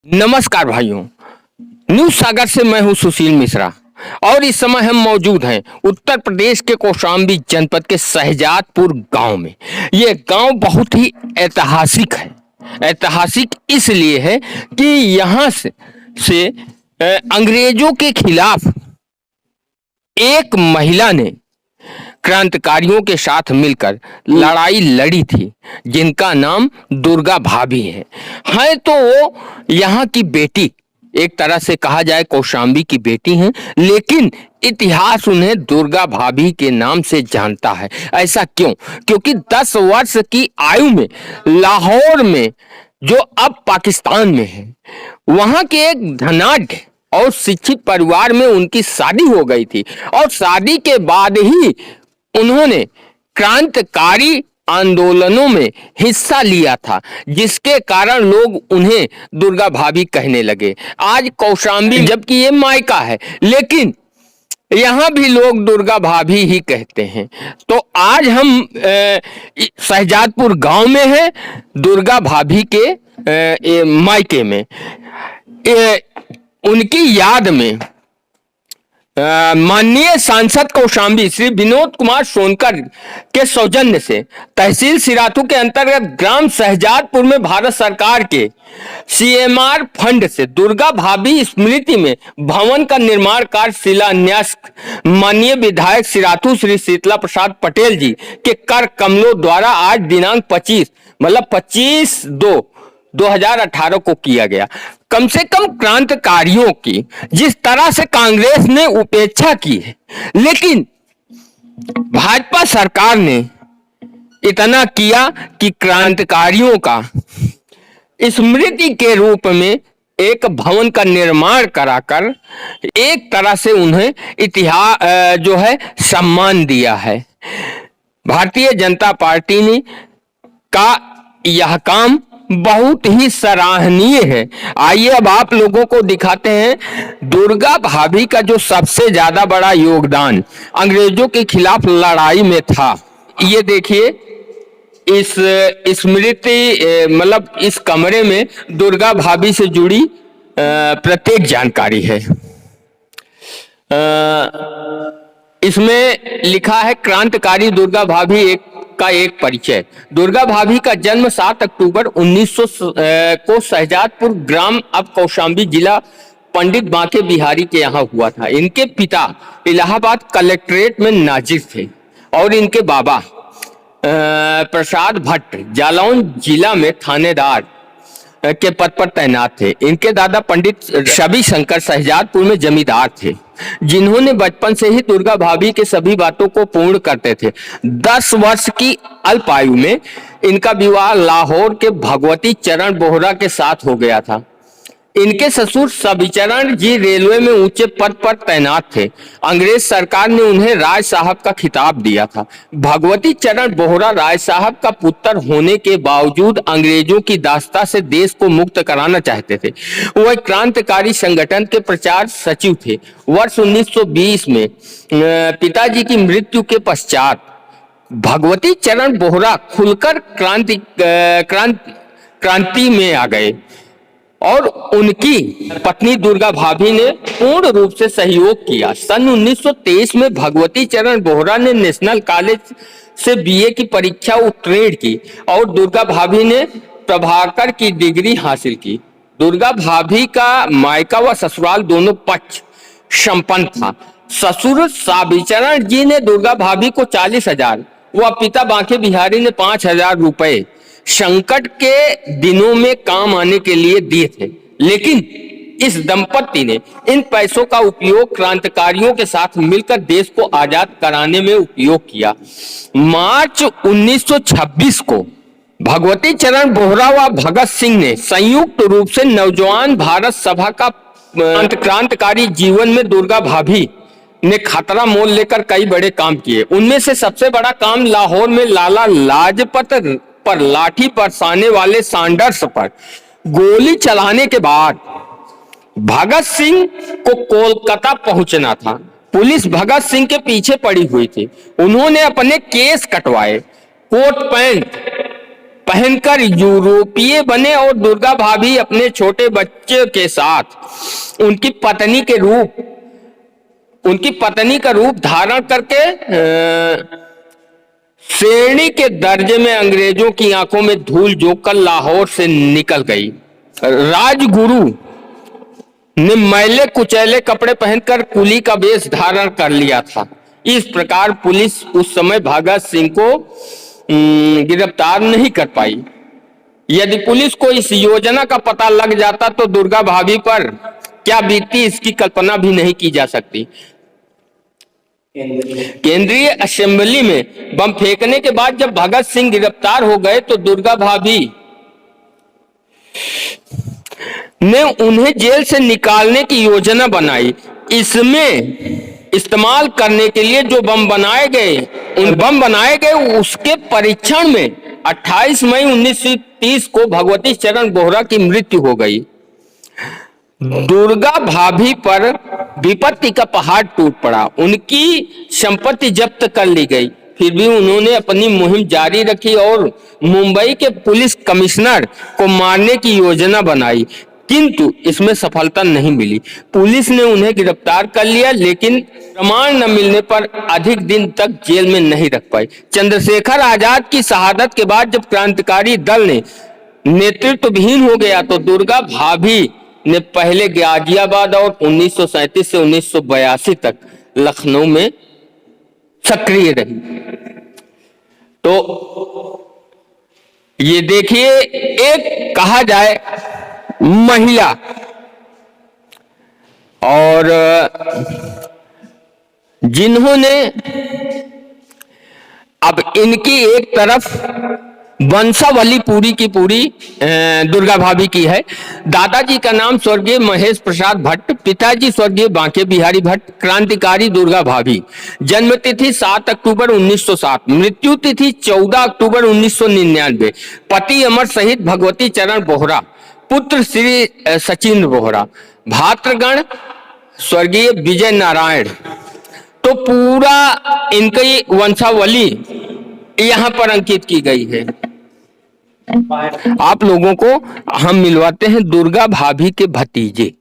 नमस्कार भाइयों। न्यूज सागर से मैं हूं सुशील मिश्रा और इस समय हम मौजूद हैं उत्तर प्रदेश के कौशाम्बी जनपद के शहजादपुर गांव में। यह गांव बहुत ही ऐतिहासिक है। ऐतिहासिक इसलिए है कि यहां से अंग्रेजों के खिलाफ एक महिला ने क्रांतिकारियों के साथ मिलकर लड़ाई लड़ी थी, जिनका नाम दुर्गा भाभी है तो वो यहाँ की बेटी, एक तरह से कहा जाए कौशाम्बी की बेटी हैं, लेकिन इतिहास उन्हें दुर्गा भाभी के नाम से जानता है। ऐसा क्यों? क्योंकि 10 वर्ष की आयु में लाहौर में, जो अब पाकिस्तान में है, वहां के एक धनाढ्य और शिक्षित परिवार में उनकी शादी हो गई थी और शादी के बाद ही उन्होंने क्रांतिकारी आंदोलनों में हिस्सा लिया था, जिसके कारण लोग उन्हें दुर्गा भाभी कहने लगे। आज कौशाम्बी जबकि ये मायका है, लेकिन यहां भी लोग दुर्गा भाभी ही कहते हैं। तो आज हम शहजादपुर गांव में हैं, दुर्गा भाभी के मायके में। उनकी याद में माननीय सांसद कौशाम्बी श्री विनोद कुमार सोनकर के सौजन्य से तहसील सिराथू के अंतर्गत ग्राम शहजादपुर में भारत सरकार के CMR फंड से दुर्गा भाभी स्मृति में भवन का निर्माण कार्य शिलान्यास माननीय विधायक सिराथू श्री शीतला प्रसाद पटेल जी के कर कमलों द्वारा आज दिनांक 25/2/2018 को किया गया। कम से कम क्रांतिकारियों की जिस तरह से कांग्रेस ने उपेक्षा की है, लेकिन भाजपा सरकार ने इतना किया कि क्रांतिकारियों का स्मृति के रूप में एक भवन का निर्माण कराकर एक तरह से उन्हें इतिहास जो है सम्मान दिया है। भारतीय जनता पार्टी ने का यह काम बहुत ही सराहनीय है। आइए अब आप लोगों को दिखाते हैं दुर्गा भाभी का जो सबसे ज्यादा बड़ा योगदान अंग्रेजों के खिलाफ लड़ाई में था। ये देखिए, इस स्मृति मतलब इस कमरे में दुर्गा भाभी से जुड़ी प्रत्येक जानकारी है। इसमें लिखा है क्रांतिकारी दुर्गा भाभी का एक परिचय। दुर्गा भाभी का जन्म 7 अक्टूबर 1900 को शहजादपुर ग्राम अब कौशाम्बी जिला पंडित बांके बिहारी के यहाँ हुआ था। इनके पिता इलाहाबाद कलेक्ट्रेट में नाजिर थे और इनके बाबा प्रसाद भट्ट जालौन जिला में थानेदार के पद पर तैनात थे। इनके दादा पंडित शबी शंकर शहजादपुर में जमींदार थे, जिन्होंने बचपन से ही दुर्गा भाभी के सभी बातों को पूर्ण करते थे। 10 वर्ष की अल्प आयु में इनका विवाह लाहौर के भगवती चरण बोहरा के साथ हो गया था। इनके ससुर सबिचरण जी रेलवे में ऊंचे पद पर तैनात थे। अंग्रेज सरकार ने उन्हें राय साहब का खिताब दिया था। भगवती चरण बोहरा राय साहब का पुत्र होने के बावजूद अंग्रेजों की दास्ता से देश को मुक्त कराना चाहते थे। वह क्रांतिकारी संगठन के प्रचार सचिव थे। वर्ष 1920 में पिताजी की मृत्यु के पश्चात भगवती चरण बोहरा खुलकर क्रांति में आ गए और उनकी पत्नी दुर्गा भाभी ने पूर्ण रूप से सहयोग किया। सन 1923 में भगवती चरण बोहरा ने नेशनल कॉलेज से BA की परीक्षा उत्तीर्ण की और दुर्गा भाभी ने प्रभाकर की डिग्री हासिल की। दुर्गा भाभी का मायका व ससुराल दोनों पक्ष संपन्न था। ससुर साबिचरण जी ने दुर्गा भाभी को 40,000 व पिता बांके बिहारी ने 5,000 रुपए संकट के दिनों में काम आने के लिए दिए थे, लेकिन इस दंपति ने इन पैसों का उपयोग क्रांतिकारियों के साथ मिलकर देश को आजाद कराने में उपयोग किया। मार्च 1926 को भगवती चरण बोहरा व भगत सिंह ने संयुक्त रूप से नौजवान भारत सभा का क्रांतिकारी जीवन में दुर्गा भाभी ने खतरा मोल लेकर कई बड़े काम किए। उनमें से सबसे बड़ा काम लाहौर में लाला लाजपत पर लाठी बरसाने वाले सैंडर्स पर गोली चलाने के बाद भगत सिंह को कोलकाता पहुंचना था। पुलिस भगत सिंह के पीछे पड़ी हुई थी। उन्होंने अपने केस कटवाए, कोट पैंट पहनकर यूरोपीय बने और दुर्गा भाभी अपने छोटे बच्चे के साथ उनकी पत्नी का रूप धारण करके शेरनी के दर्जे में अंग्रेजों की आंखों में धूल झोंककर लाहौर से निकल गई। राजगुरु ने मैले कुचैले कपड़े पहनकर कुली का वेश धारण कर लिया था। इस प्रकार पुलिस उस समय भगत सिंह को गिरफ्तार नहीं कर पाई। यदि पुलिस को इस योजना का पता लग जाता तो दुर्गा भाभी पर क्या बीतती इसकी कल्पना भी नहीं की जा सकती। केंद्रीय असेंबली में बम फेंकने के बाद जब भगत सिंह गिरफ्तार हो गए तो दुर्गा भाभी ने उन्हें जेल से निकालने की योजना बनाई। इसमें इस्तेमाल करने के लिए जो बम बनाए गए उसके परीक्षण में 28 मई 1930 को भगवती चरण बोहरा की मृत्यु हो गई। दुर्गा भाभी पर विपत्ति का पहाड़ टूट पड़ा। उनकी संपत्ति जब्त कर ली गई, फिर भी उन्होंने अपनी मुहिम जारी रखी और मुंबई के पुलिस कमिश्नर को मारने की योजना बनाई, किंतु इसमें सफलता नहीं मिली। पुलिस ने उन्हें गिरफ्तार कर लिया, लेकिन प्रमाण न मिलने पर अधिक दिन तक जेल में नहीं रख पाई। चंद्रशेखर आजाद की शहादत के बाद जब क्रांतिकारी दल ने नेतृत्व विहीन हो गया तो दुर्गा भाभी ने पहले गाजियाबाद और 1937 से 1982 तक लखनऊ में सक्रिय रही। तो ये देखिए, एक कहा जाए महिला और जिन्होंने अब इनकी एक तरफ वंशावली पूरी की पूरी दुर्गा भाभी की है। दादाजी का नाम स्वर्गीय महेश प्रसाद भट्ट, पिताजी स्वर्गीय बांके बिहारी भट्ट, क्रांतिकारी दुर्गा भाभी। जन्म तिथि 7 अक्टूबर 1907, मृत्यु तिथि 14 अक्टूबर 1999। पति अमर शहीद भगवती चरण बोहरा, पुत्र श्री सचिंद्र बोहरा, भातृगण स्वर्गीय विजय नारायण। तो पूरा इनकी वंशावली यहाँ पर अंकित की गई है। आप लोगों को हम मिलवाते हैं दुर्गा भाभी के भतीजे,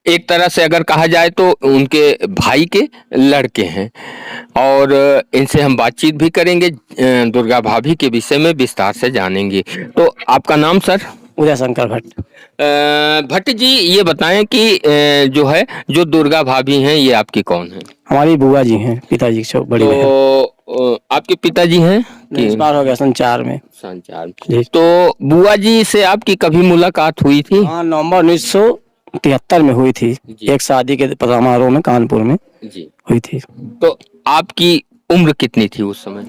एक तरह से अगर कहा जाए तो उनके भाई के लड़के हैं, और इनसे हम बातचीत भी करेंगे, दुर्गा भाभी के विषय में विस्तार से जानेंगे। तो आपका नाम सर? उदय शंकर भट्ट। भट्ट जी, ये बताएं कि जो दुर्गा भाभी हैं ये आपकी कौन है? हमारी बुआ जी हैं, पिताजी की बड़ी बहन। तो आपके पिताजी हैं कि एक्सपायर हो गया सन 4 में। तो बुआ जी से आपकी कभी मुलाकात हुई थी? हाँ, नवंबर 1973 में हुई थी, एक शादी के समारोह में कानपुर में जी हुई थी। तो आपकी उम्र कितनी थी उस समय?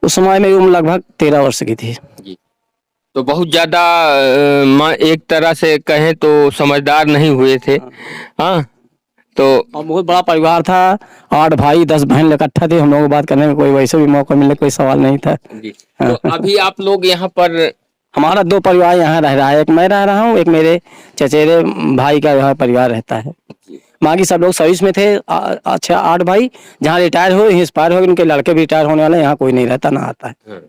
उस समय मेरी उम्र लगभग 13 वर्ष की थी जी। तो बहुत ज्यादा एक तरह से कहें तो समझदार नहीं हुए थे। हाँ, तो और बहुत बड़ा परिवार था, 8 भाई 10 बहन इकट्ठा थे। हम लोगों को बात करने में कोई वैसे भी मौका मिलने कोई सवाल नहीं था जी। तो अभी आप लोग यहाँ पर, हमारा 2 परिवार यहाँ रह रहा है, एक मैं रह रहा हूँ, एक मेरे चचेरे भाई का यहाँ परिवार रहता है। बाकी सब लोग सर्विस में थे। अच्छा, 8 भाई जहाँ रिटायर हो, इंस्पायर हो, उनके लड़के भी रिटायर होने वाले, यहाँ कोई नहीं रहता ना आता है।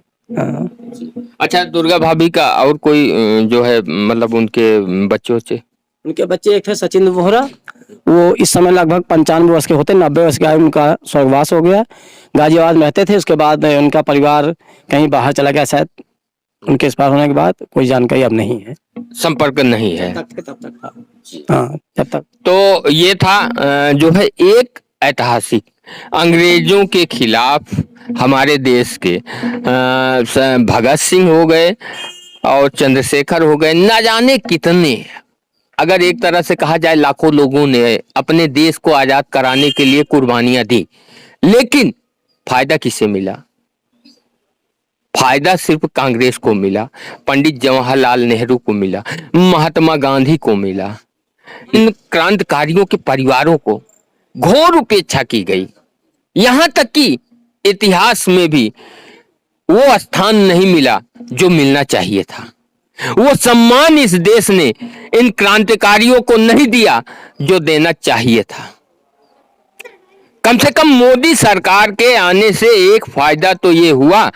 अच्छा, दुर्गा भाभी का और कोई जो है मतलब उनके उनके बच्चे एक थे सचिंद्र बोहरा, वो इस समय लगभग 95 वर्ष के होते, 90 वर्ष के आयु उनका स्वर्गवास हो गया। गाजियाबाद में रहते थे, उसके बाद उनका परिवार कहीं बाहर चला गया शायद। उनके एक्सपायर होने के बाद कोई जानकारी अब नहीं है, संपर्क नहीं है तब तक। हाँ, जब तक। तो ये था जो है एक ऐतिहासिक अंग्रेजों के खिलाफ हमारे देश के भगत सिंह हो गए और चंद्रशेखर हो गए, ना जाने कितने, अगर एक तरह से कहा जाए लाखों लोगों ने अपने देश को आजाद कराने के लिए कुर्बानियां दी, लेकिन फायदा किसे मिला? फायदा सिर्फ कांग्रेस को मिला, पंडित जवाहरलाल नेहरू को मिला, महात्मा गांधी को मिला। इन क्रांतिकारियों के परिवारों को घोर उपेक्षा की गई। यहां तक कि इतिहास में भी वो स्थान नहीं मिला जो मिलना चाहिए था। वो सम्मान इस देश ने इन क्रांतिकारियों को नहीं दिया जो देना चाहिए था। कम से कम मोदी सरकार के आने से एक फायदा तो ये हुआ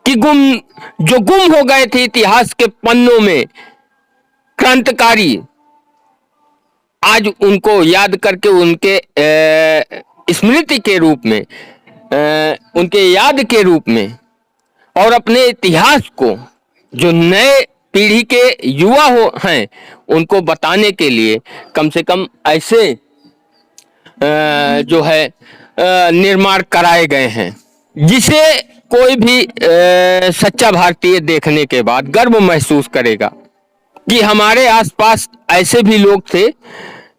कि जो गुम हो गए थे इतिहास के पन्नों में क्रांतिकारी, आज उनको याद करके उनके स्मृति के रूप में, उनके याद के रूप में, और अपने इतिहास को जो नए पीढ़ी के युवा हैं उनको बताने के लिए कम से कम ऐसे जो है निर्माण कराए गए हैं, जिसे कोई भी सच्चा भारतीय देखने के बाद गर्व महसूस करेगा कि हमारे आसपास ऐसे भी लोग थे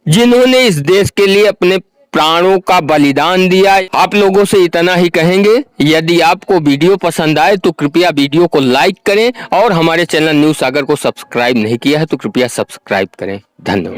जिन्होंने इस देश के लिए अपने प्राणों का बलिदान दिया। आप लोगों से इतना ही कहेंगे, यदि आपको वीडियो पसंद आए तो कृपया वीडियो को लाइक करें और हमारे चैनल न्यूज़ सागर को सब्सक्राइब नहीं किया है तो कृपया सब्सक्राइब करें। धन्यवाद।